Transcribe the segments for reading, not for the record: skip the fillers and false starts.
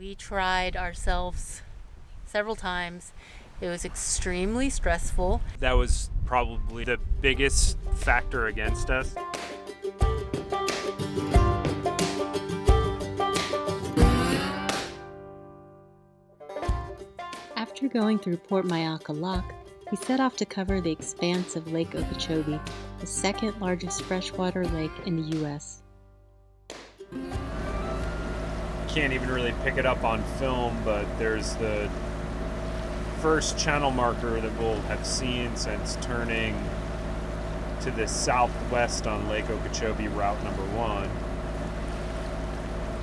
We tried ourselves several times. It was extremely stressful. That was probably the biggest factor against us. After going through Port Myakka Lock, we set off to cover the expanse of Lake Okeechobee, the second largest freshwater lake in the U.S. Can't even really pick it up on film, but there's the first channel marker that we'll have seen since turning to the southwest on Lake Okeechobee, route number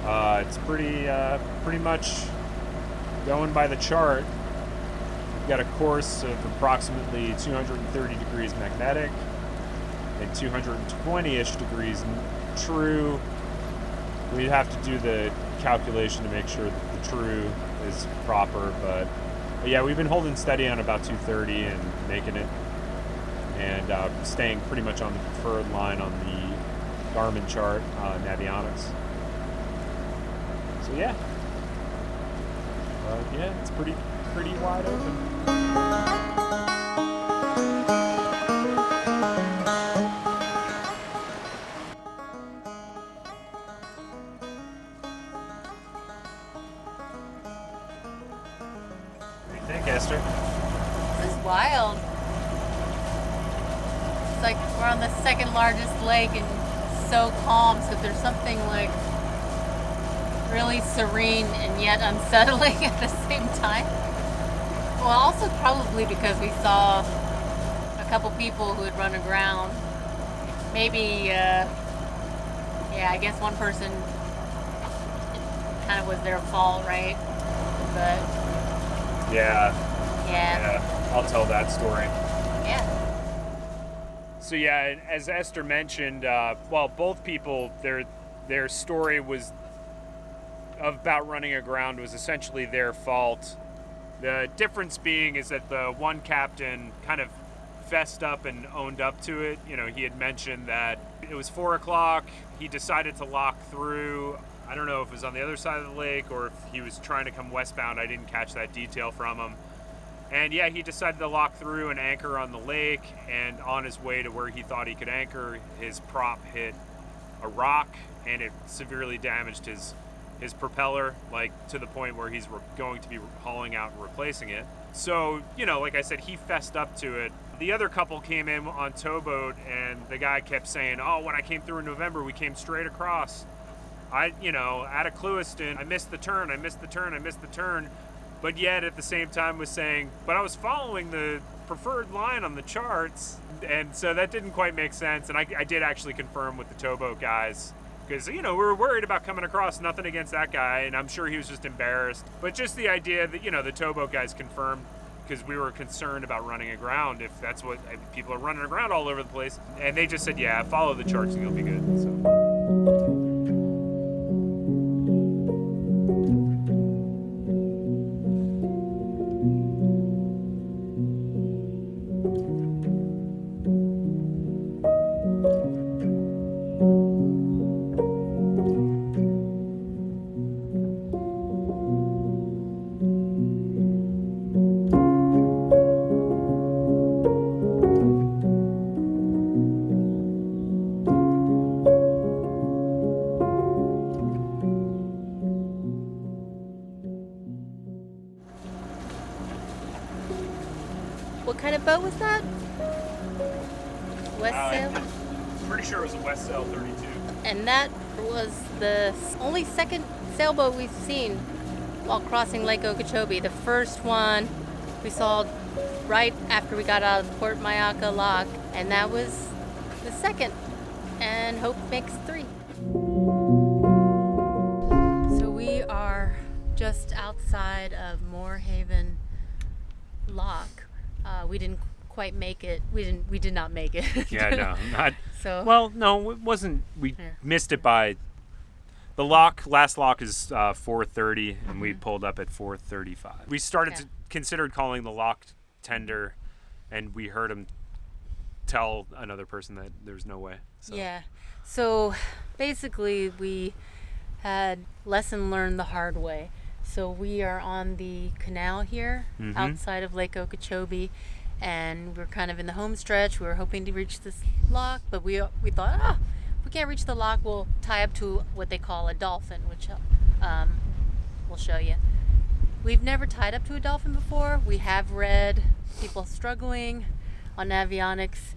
1. It's pretty much going by the chart. We've got a course of approximately 230 degrees magnetic and 220-ish degrees true. We'd have to do the calculation to make sure that the true is proper, but yeah, we've been holding steady on about 230 and making it, and staying pretty much on the preferred line on the Garmin chart, Navionics. So yeah, it's pretty wide open. What do you think, Esther? This is wild. It's like we're on the second largest lake and so calm, so there's something like really serene and yet unsettling at the same time. Well, also probably because we saw a couple people who had run aground. Maybe, I guess one person, it kind of was their fault, right? But Yeah, yeah. I'll tell that story. Yeah. So yeah, as Esther mentioned, both people, their story was about running aground was essentially their fault. The difference being is that the one captain kind of fessed up and owned up to it. You know, he had mentioned that it was 4 o'clock. He decided to lock through. I don't know if it was on the other side of the lake or if he was trying to come westbound. I didn't catch that detail from him. And yeah, he decided to lock through and anchor on the lake, and on his way to where he thought he could anchor, his prop hit a rock and it severely damaged his propeller, like to the point where he's going to be hauling out and replacing it. So, you know, like I said, he fessed up to it. The other couple came in on towboat, and the guy kept saying, "Oh, when I came through in November, we came straight across. Out of Clewiston, I missed the turn. But yet at the same time was saying, but I was following the preferred line on the charts. And so that didn't quite make sense. And I did actually confirm with the towboat guys, because, we were worried about coming across. Nothing against that guy, and I'm sure he was just embarrassed. But just the idea that, the towboat guys confirmed, because we were concerned about running aground, if that's what people are running aground all over the place. And they just said, yeah, follow the charts and you'll be good. So. What kind of boat was that? West Sail? I'm pretty sure it was a West Sail 32. And that was the only second sailboat we've seen while crossing Lake Okeechobee. The first one we saw right after we got out of Port Myakka Lock, and that was the second. And hope makes 3. So we are just outside of Moorhaven Lock. We didn't quite make it. We did not make it. Yeah, no, not. So. Well, no, it wasn't. We missed it by. The last lock is 4:30, and we pulled up at 4:35. We started to considered calling the lock tender, and we heard him tell another person that there's no way. So. Yeah. So basically, we had lesson learned the hard way. So we are on the canal here outside of Lake Okeechobee, and we're kind of in the home stretch. We were hoping to reach this lock, but we thought, if we can't reach the lock, we'll tie up to what they call a dolphin, which we'll show you. We've never tied up to a dolphin before. We have read people struggling on avionics,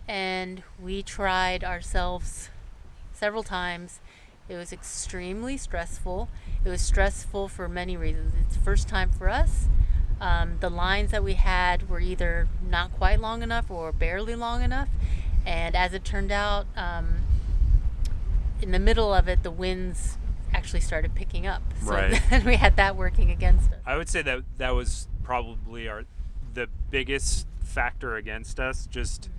and we tried ourselves several times. It was extremely stressful. It was stressful for many reasons. It's the first time for us. The lines that we had were either not quite long enough or barely long enough. And as it turned out, in the middle of it, the winds actually started picking up. So Right. then we had that working against us. I would say that was probably the biggest factor against us. Just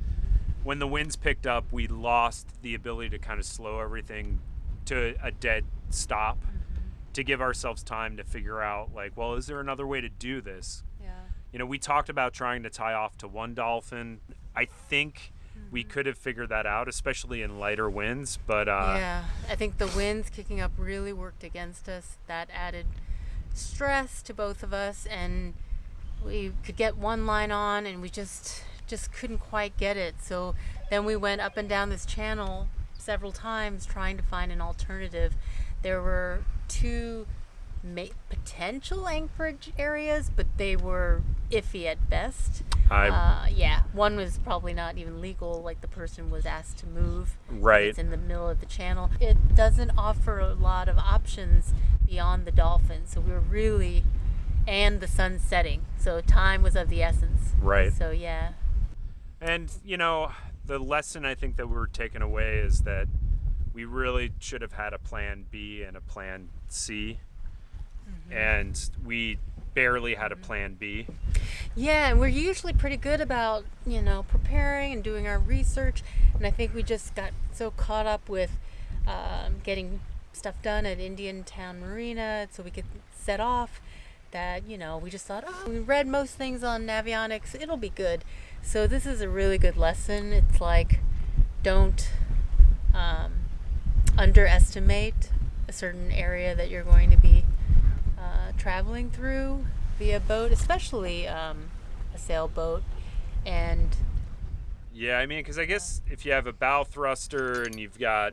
when the winds picked up, we lost the ability to kind of slow everything to a dead stop to give ourselves time to figure out, like, well, is there another way to do this? Yeah. We talked about trying to tie off to one dolphin. I think we could have figured that out, especially in lighter winds, but yeah, I think the winds kicking up really worked against us. That added stress to both of us, and we could get one line on, and we just couldn't quite get it. So then we went up and down this channel several times trying to find an alternative. There were two potential anchorage areas, but they were iffy at best. One was probably not even legal, like the person was asked to move. Right. It's in the middle of the channel. It doesn't offer a lot of options beyond the dolphins, so we were really, and the sun setting, so time was of the essence. Right. So yeah. And, the lesson I think that we're taking away is that we really should have had a plan B and a plan C. And we barely had a plan B. Yeah, and we're usually pretty good about, preparing and doing our research. And I think we just got so caught up with getting stuff done at Indian Town Marina so we could set off that, we just thought, we read most things on avionics, it'll be good. So this is a really good lesson. It's like, don't underestimate a certain area that you're going to be traveling through via boat, especially a sailboat. And yeah, because I guess if you have a bow thruster and you've got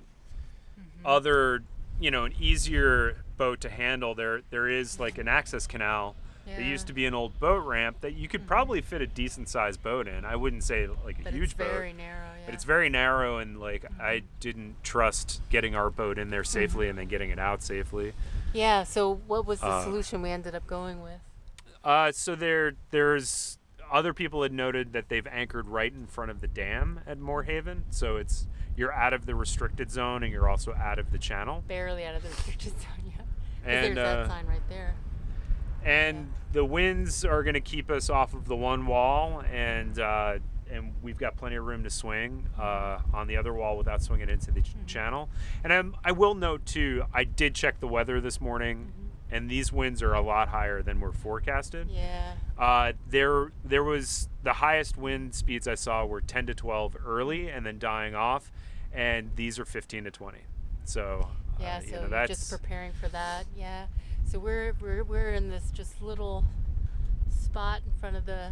other, an easier boat to handle, there is like an access canal. There used to be an old boat ramp that you could probably fit a decent sized boat in. I wouldn't say like a huge boat. It's very narrow, yeah. But it's very narrow, and I didn't trust getting our boat in there safely and then getting it out safely. Yeah, so what was the solution we ended up going with? So there's other people had noted that they've anchored right in front of the dam at Moorhaven. So you're out of the restricted zone and you're also out of the channel. Barely out of the restricted zone, yeah. And there's that sign right there. And the winds are going to keep us off of the one wall, and we've got plenty of room to swing on the other wall without swinging into the channel. And I will note too, I did check the weather this morning, and these winds are a lot higher than were forecasted. Yeah. There was the highest wind speeds I saw were 10 to 12 early, and then dying off, and these are 15 to 20. So yeah, so that's just preparing for that. Yeah. So we're in this just little spot in front of the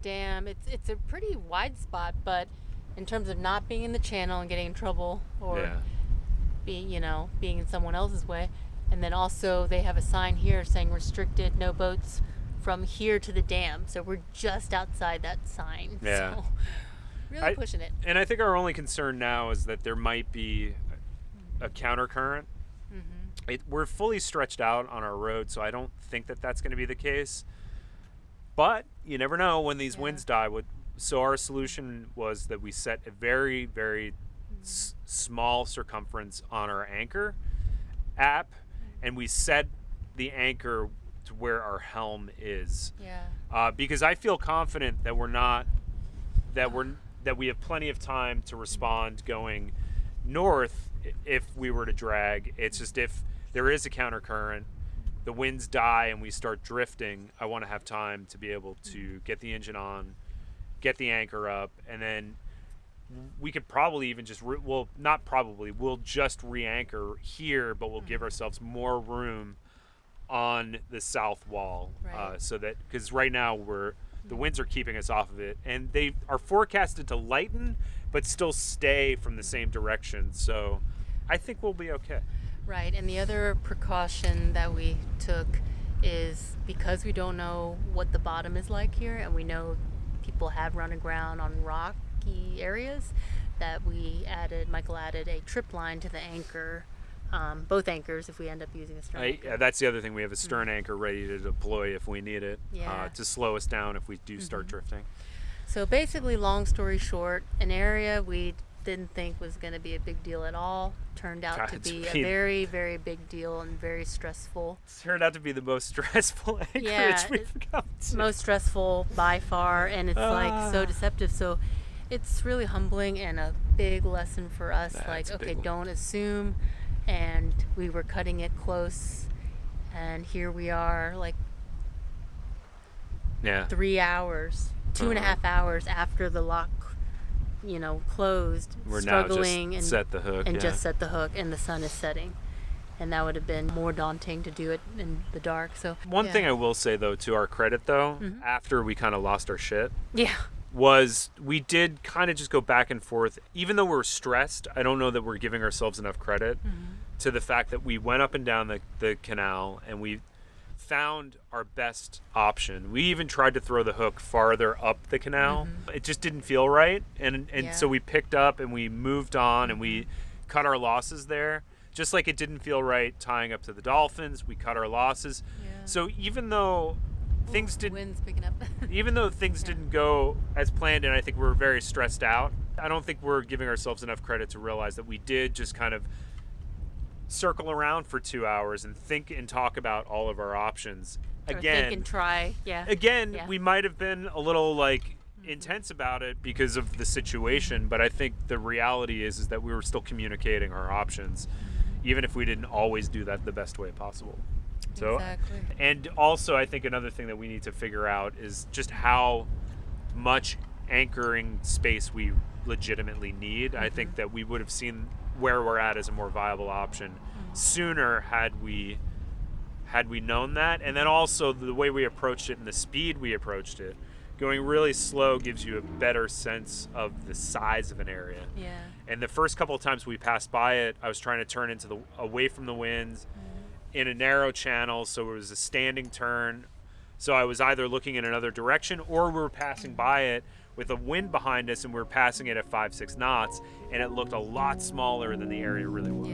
dam. It's a pretty wide spot, but in terms of not being in the channel and getting in trouble or being in someone else's way, and then also they have a sign here saying restricted, no boats from here to the dam. So we're just outside that sign. Yeah. So really pushing it. And I think our only concern now is that there might be a countercurrent. We're fully stretched out on our road, so I don't think that that's going to be the case. But you never know when these winds die. So our solution was that we set a very, very small circumference on our anchor app, and we set the anchor to where our helm is. Yeah. Because I feel confident that we have plenty of time to respond going north if we were to drag. It's just if there is a countercurrent, the winds die and we start drifting, I want to have time to be able to get the engine on, get the anchor up, and then we could probably even just we'll just re-anchor here, but we'll give ourselves more room on the south wall, Right. so that, because right now the winds are keeping us off of it, and they are forecasted to lighten but still stay from the same direction. So I think we'll be okay. Right, and the other precaution that we took is because we don't know what the bottom is like here, and we know people have run aground on rocky areas, that Michael added a trip line to the anchor, both anchors if we end up using a stern anchor. That's the other thing. We have a stern anchor ready to deploy if we need it, Yeah. to slow us down if we do start drifting. So basically, long story short, an area we didn't think was going to be a big deal at all turned out to be a very, very big deal and very stressful. It turned out to be the most stressful anchorage we've come to. Most stressful by far, and it's like so deceptive. So it's really humbling and a big lesson for us. Like, okay, don't assume. And we were cutting it close, and here we are, like 3 hours, 2.5 hours after the lock, closed. We're struggling now just set the hook, just set the hook, and the sun is setting, and that would have been more daunting to do it in the dark. So one thing I will say, though, to our credit, though, after we kind of lost our shit, was we did kind of just go back and forth. Even though we're stressed, I don't know that we're giving ourselves enough credit to the fact that we went up and down the canal and we found our best option. We even tried to throw the hook farther up the canal. It just didn't feel right, and so we picked up and we moved on and we cut our losses there. Just like it didn't feel right tying up to the dolphins, we cut our losses. So even though things didn't wind's picking up. even though things didn't go as planned, and I think we were very stressed out, I don't think we're giving ourselves enough credit to realize that we did just kind of circle around for 2 hours and think and talk about all of our options. Again, think and try. We might have been a little intense about it because of the situation, but I think the reality is that we were still communicating our options, even if we didn't always do that the best way possible. So, exactly. And also, I think another thing that we need to figure out is just how much anchoring space we legitimately need. I think that we would have seen where we're at as a more viable option sooner had we known that. And then also the way we approached it and the speed we approached it, going really slow gives you a better sense of the size of an area. And the first couple of times we passed by it, I was trying to turn away from the winds in a narrow channel, so it was a standing turn. So I was either looking in another direction, or we were passing by it with a wind behind us and we were passing it at 5-6 knots, and it looked a lot smaller than the area really was.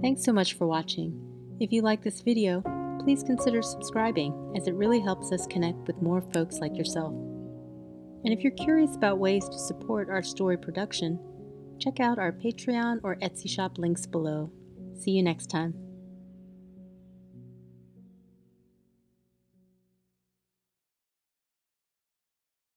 Thanks so much for watching. If you like this video, please consider subscribing, as it really helps us connect with more folks like yourself. And if you're curious about ways to support our story production, check out our Patreon or Etsy shop links below. See you next time.